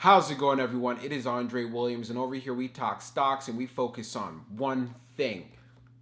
How's it going, everyone? It is Andre Williams, and over here we talk stocks and we focus on one thing: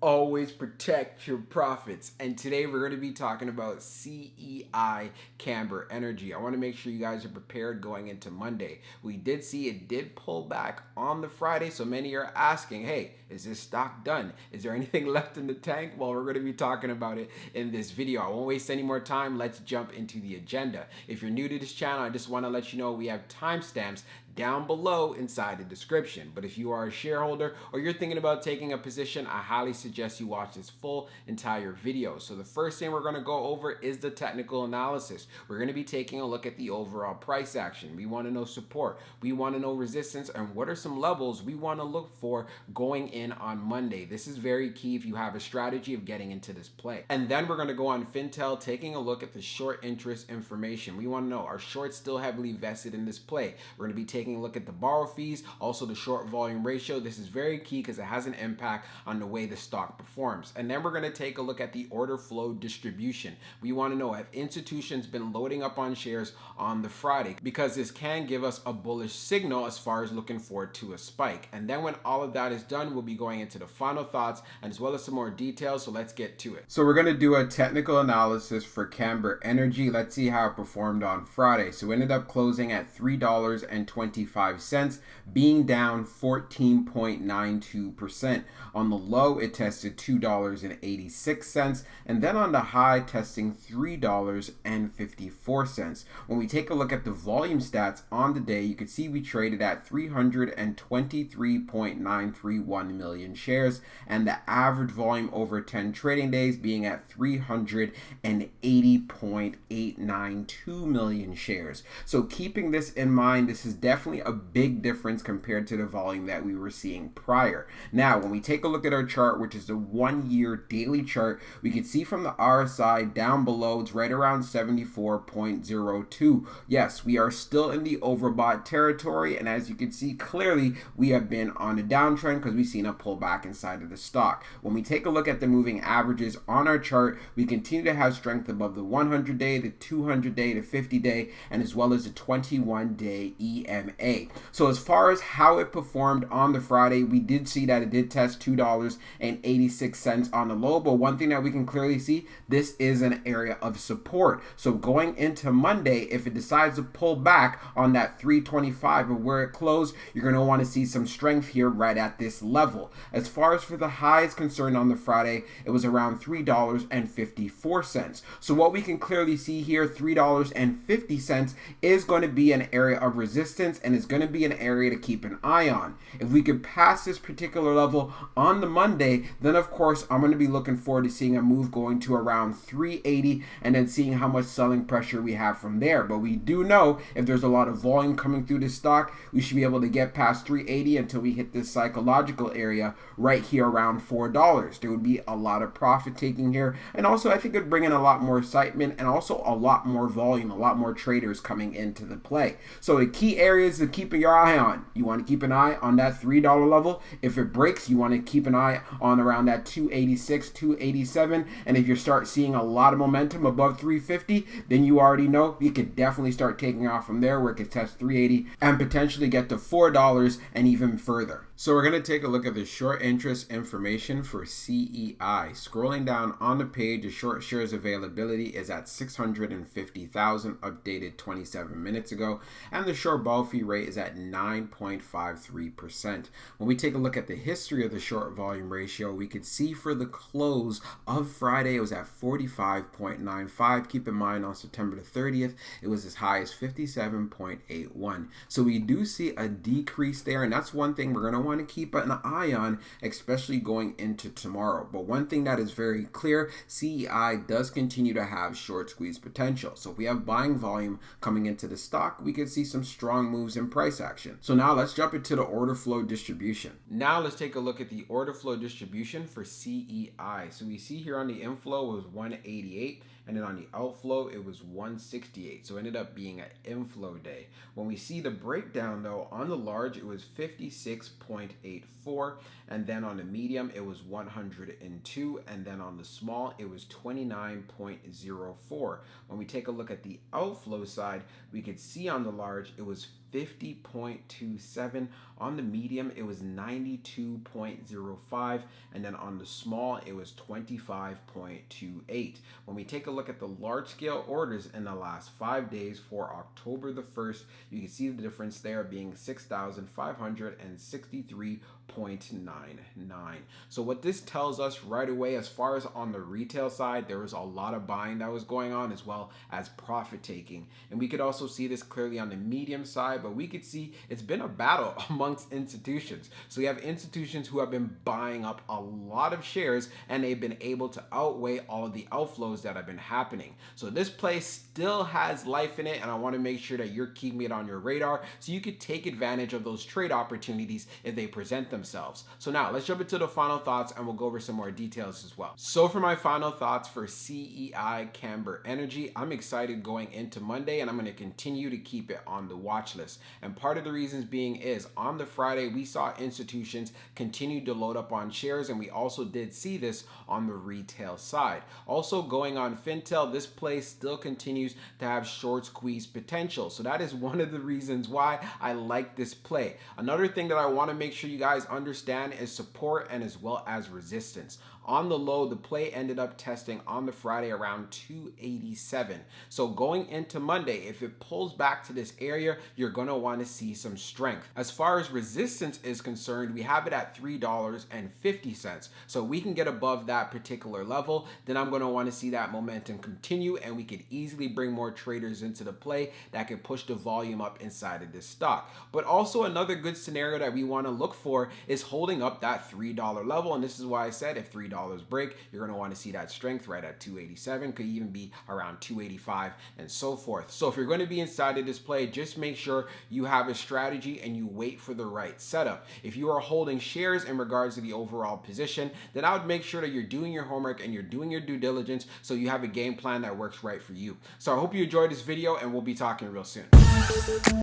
always protect your profits. And today we're going to be talking about CEI, Camber Energy. I want to make sure you guys are prepared going into Monday. We did see it did pull back on the Friday, so many are asking, hey, is this stock done? Is there anything left in the tank? Well, we're going to be talking about it in this video. I won't waste any more time. Let's jump into the agenda. If you're new to this channel, I just want to let you know we have timestamps down below inside the description. But if you are a shareholder or you're thinking about taking a position, I highly suggest you watch this full entire video. So the first thing we're going to go over is the technical analysis. We're going to be taking a look at the overall price action. We want to know support, we want to know resistance, and what are some levels we want to look for going in on Monday. This is very key if you have a strategy of getting into this play. And then we're going to go on Fintel, taking a look at the short interest information. We want to know, are shorts still heavily vested in this play? We're going to be taking a look at the borrow fees, also the short volume ratio. This is very key because it has an impact on the way the stock performs. And then we're going to take a look at the order flow distribution. We want to know, have institutions been loading up on shares on the Friday? Because this can give us a bullish signal as far as looking forward to a spike. And then when all of that is done, we'll be going into the final thoughts and as well as some more details. So let's get to it. So we're going to do a technical analysis for Camber Energy. Let's see how it performed on Friday. So we ended up closing at $3.25, being down 14.92%. On the low, it tested $2.86, and then on the high, testing $3.54. When we take a look at the volume stats on the day, you can see we traded at 323.931 million shares, and the average volume over 10 trading days being at 380.892 million shares. So keeping this in mind, this is definitely a big difference compared to the volume that we were seeing prior. Now, when we take a look at our chart, which is the 1 year daily chart, we can see from the RSI down below, it's right around 74.02. Yes, we are still in the overbought territory, and as you can see clearly, we have been on a downtrend because we've seen a pullback inside of the stock. When we take a look at the moving averages on our chart, we continue to have strength above the 100-day, the 200-day, the 50-day, and as well as the 21-day EMA. So as far as how it performed on the Friday, we did see that it did test $2.86 on the low, but one thing that we can clearly see, this is an area of support. So going into Monday, if it decides to pull back on that 325 or where it closed, you're going to want to see some strength here right at this level. As far as for the highs concerned on the Friday, it was around $3.54. So what we can clearly see here, $3.50 is going to be an area of resistance, and it's going to be an area to keep an eye on. If we could pass this particular level on the Monday, then of course I'm going to be looking forward to seeing a move going to around 380 and then seeing how much selling pressure we have from there. But we do know if there's a lot of volume coming through this stock, we should be able to get past 380 until we hit this psychological area right here around $4. There would be a lot of profit taking here, and also I think it would bring in a lot more excitement and also a lot more volume, a lot more traders coming into the play. So the key areas to keep your eye on, you want to keep an eye on that $3 level. If it breaks, you want to keep an eye on around that 286, 287, and if you start seeing a lot of momentum above 350, then you already know you could definitely start taking off from there, where it could test 380 and potentially get to $4 and even further. So we're going to take a look at the short interest information for CEI. Scrolling down on the page, the short shares availability is at 650,000, updated 27 minutes ago, and the short borrow fee rate is at 9.53%. When we take a look at the history of the short volume ratio, we could see for the close of Friday, it was at 45.95. Keep in mind, on September the 30th, it was as high as 57.81. So we do see a decrease there, and that's one thing we're going to want to keep an eye on, especially going into tomorrow. But one thing that is very clear, CEI does continue to have short squeeze potential. So if we have buying volume coming into the stock, we could see some strong moves in price action. So now let's jump into the order flow distribution. Now let's take a look at the order flow distribution for CEI. So we see here on the inflow was 188, and then on the outflow it was 168. So it ended up being an inflow day. When we see the breakdown though, on the large it was 56.84, and then on the medium it was 102, and then on the small it was 29.04. When we take a look at the outflow side, we could see on the large it was 50.27. On the medium, it was 92.05. And then on the small, it was 25.28. When we take a look at the large scale orders in the last 5 days for October the 1st, you can see the difference there being 6,563.99. So what this tells us right away, as far as on the retail side, there was a lot of buying that was going on as well as profit taking. And we could also see this clearly on the medium side, but we could see it's been a battle amongst institutions. So we have institutions who have been buying up a lot of shares, and they've been able to outweigh all of the outflows that have been happening. So this play still has life in it, and I want to make sure that you're keeping it on your radar so you could take advantage of those trade opportunities if they present themselves. So now let's jump into the final thoughts, and we'll go over some more details as well. So for my final thoughts for CEI Camber Energy, I'm excited going into Monday, and I'm going to continue to keep it on the watch list. And part of the reasons being is on the Friday, we saw institutions continue to load up on shares, and we also did see this on the retail side. Also going on Fintel, this play still continues to have short squeeze potential. So that is one of the reasons why I like this play. Another thing that I want to make sure you guys understand is support and as well as resistance. On the low, the play ended up testing on the Friday around 287. So going into Monday, if it pulls back to this area, you're going to want to see some strength. As far as resistance is concerned, we have it at $3.50. So we can get above that particular level, then I'm going to want to see that momentum continue, and we could easily bring more traders into the play that could push the volume up inside of this stock. But also another good scenario that we want to look for is holding up that $3 level. And this is why I said if $3 break, you're going to want to see that strength right at 287, could even be around 285 and so forth. So if you're going to be inside of this play, just make sure you have a strategy and you wait for the right setup. If you are holding shares in regards to the overall position, then I would make sure that you're doing your homework and you're doing your due diligence so you have a game plan that works right for you. So I hope you enjoyed this video, and we'll be talking real soon.